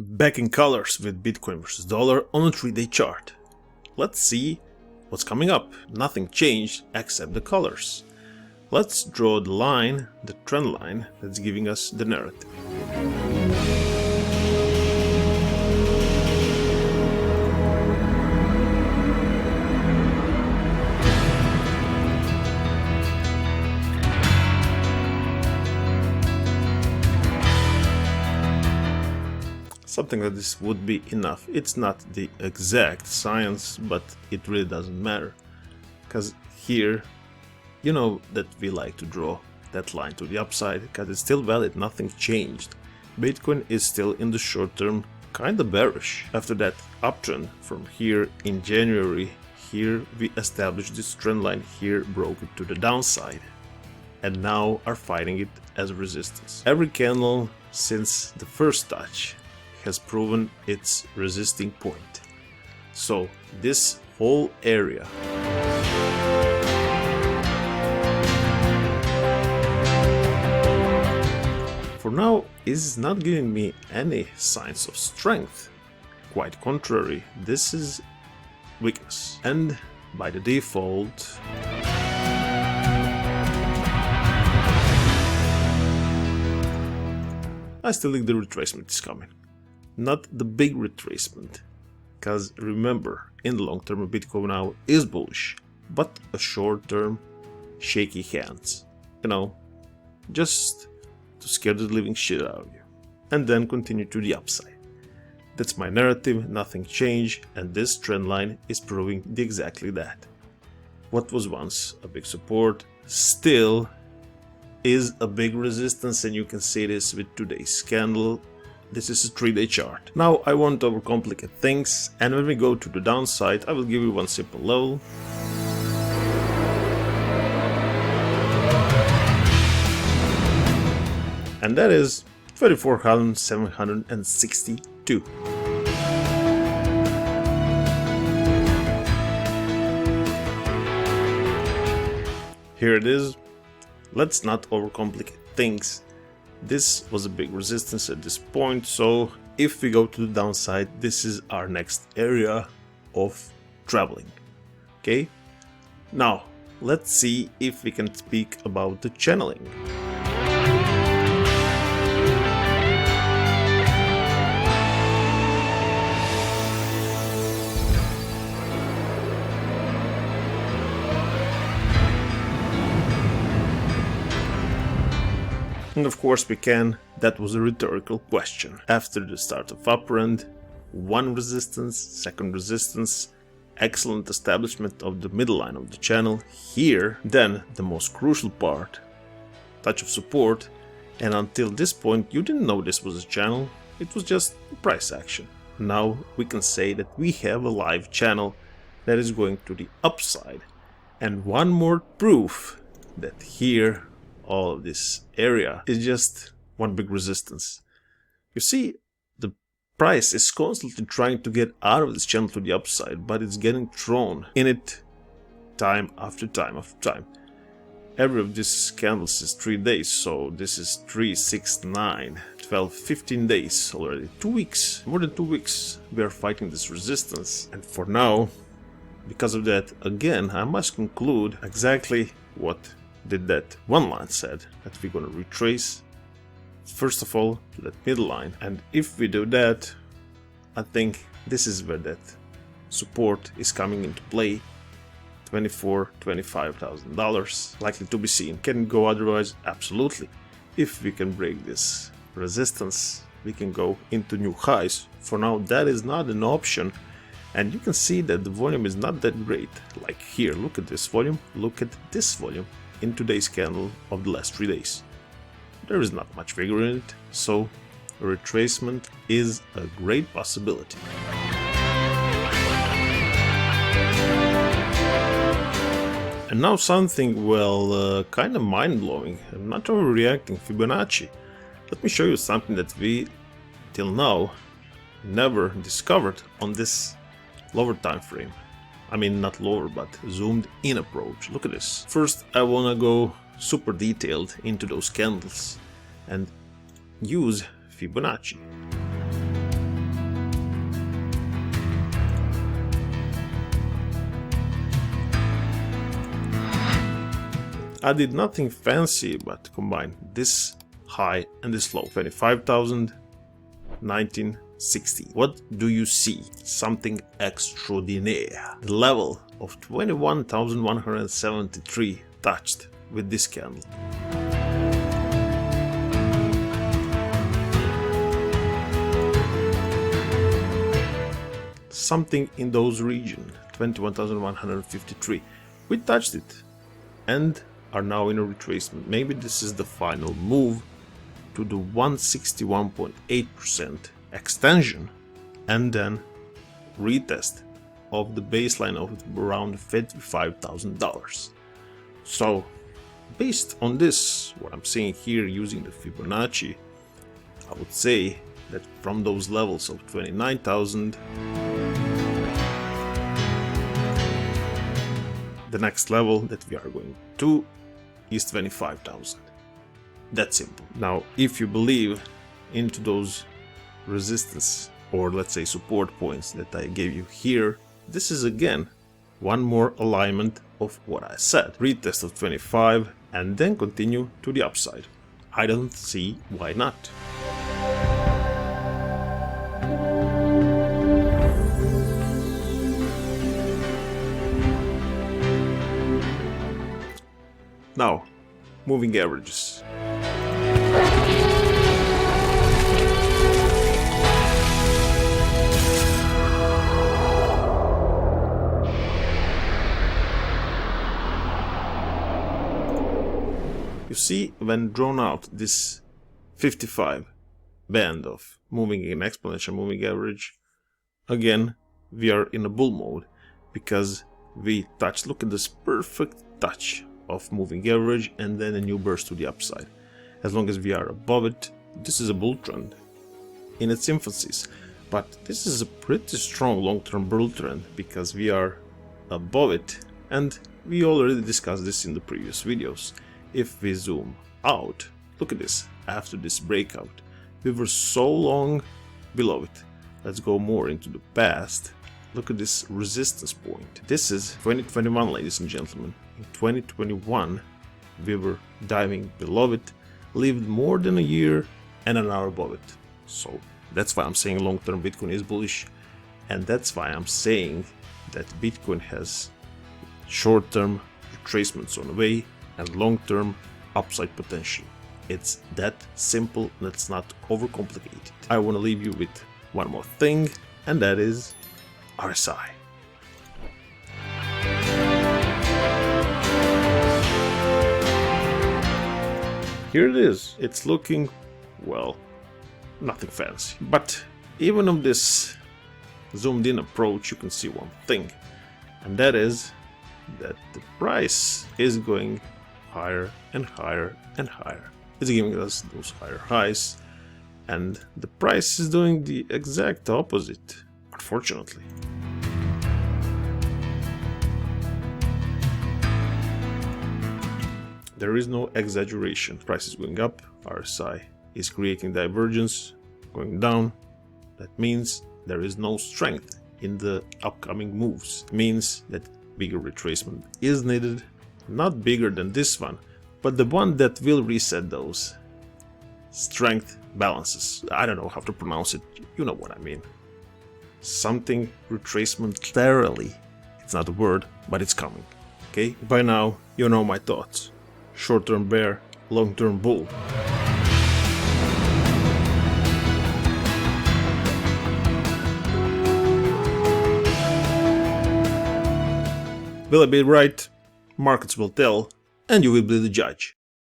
Back in colors with Bitcoin versus dollar on a 3-day chart. Let's see what's coming up. Nothing changed except the colors. Let's draw the line, the trend line that's giving us the narrative. Something like this would be enough. It's not the exact science, but it really doesn't matter. Because here, you know that we like to draw that line to the upside, because it's still valid, nothing changed. Bitcoin is still in the short term kinda bearish. After that uptrend from here in January, here we established this trend line, here broke it to the downside. And now are fighting it as resistance. Every candle since the first touch has proven its resisting point. So this whole area for now is not giving me any signs of strength. Quite contrary, this is weakness. And by the default, I still think the retracement is coming. Not the big retracement, because remember, in the long term Bitcoin now is bullish, but a short term shaky hands, you know, just to scare the living shit out of you, and then continue to the upside. That's my narrative, nothing changed, and this trend line is proving exactly that. What was once a big support still is a big resistance, and you can see this with today's candle. This is a 3-day chart. Now I won't overcomplicate things, and when we go to the downside, I will give you one simple level. And that is 34,762. Here it is. Let's not overcomplicate things. This was a big resistance at this point, so if we go to the downside, this is our next area of traveling. Okay, now let's see if we can speak about the channeling. And of course we can. That was a rhetorical question. After the start of uptrend, one resistance, second resistance, excellent establishment of the middle line of the channel. Here, then the most crucial part, touch of support, and until this point you didn't know this was a channel, it was just price action. Now we can say that we have a live channel that is going to the upside. And one more proof that here all of this area is just one big resistance. You see, the price is constantly trying to get out of this channel to the upside, but it's getting thrown in it time after time after time. Every of these candles is 3 days, so this is 3, 6, 9, 12, 15 days already. 2 weeks, more than 2 weeks we are fighting this resistance. And for now, because of that, again, I must conclude exactly what did that one line said, that we're gonna retrace first of all to that middle line. And if we do that, I think this is where that support is coming into play. $25,000 likely to be seen. Can it go otherwise? Absolutely. If we can break this resistance, we can go into new highs. For now, that is not an option, and you can see that the volume is not that great. Like here, look at this volume, look at this volume in today's candle of the last 3 days. There is not much vigor in it, so a retracement is a great possibility. And now something, well, kind of mind-blowing. I'm not overreacting. Fibonacci. Let me show you something that we, till now, never discovered on this lower time frame. I mean, not lower, but zoomed in approach. Look at this. First, I wanna go super detailed into those candles and use Fibonacci. I did nothing fancy but combined this high and this low. 25,000, 1960. What do you see? Something extraordinaire. The level of 21,173 touched with this candle. Something in those regions, 21,153. We touched it and are now in a retracement. Maybe this is the final move to the 161.8% extension and then retest of the baseline of around $55,000. So based on this, what I'm seeing here using the Fibonacci, I would say that from those levels of 29,000, the next level that we are going to is 25,000. That's simple. Now, if you believe into those resistance or let's say support points that I gave you here, this is again one more alignment of what I said. Retest of 25 and then continue to the upside. I don't see why not. Now, moving averages. You see, when drawn out this 55 band of moving in exponential moving average, again we are in a bull mode because we touch, look at this perfect touch of moving average and then a new burst to the upside. As long as we are above it, this is a bull trend in its infancies, but this is a pretty strong long-term bull trend because we are above it, and we already discussed this in the previous videos. If we zoom out, look at this. After this breakout, we were so long below it. Let's go more into the past. Look at this resistance point. This is 2021, ladies and gentlemen. In 2021, we were diving below it, lived more than a year and an hour above it. So that's why I'm saying long-term Bitcoin is bullish, and that's why I'm saying that Bitcoin has short-term retracements on the way and long-term upside potential. It's that simple. Let's not overcomplicate it. I want to leave you with one more thing, and that is RSI. Here it is. It's looking, well, nothing fancy. But even on this zoomed in approach, you can see one thing, and that is that the price is going higher and higher and higher. It's giving us those higher highs, and the price is doing the exact opposite, unfortunately. There is no exaggeration. Price is going up, RSI is creating divergence, going down. That means there is no strength in the upcoming moves. It means that bigger retracement is needed, not bigger than this one, but the one that will reset those strength balances. I don't know how to pronounce it, you know what I mean. Something retracement laterally. It's not a word, but it's coming. Okay, by now you know my thoughts. Short-term bear, long-term bull. Will I be right? Markets will tell, and you will be the judge.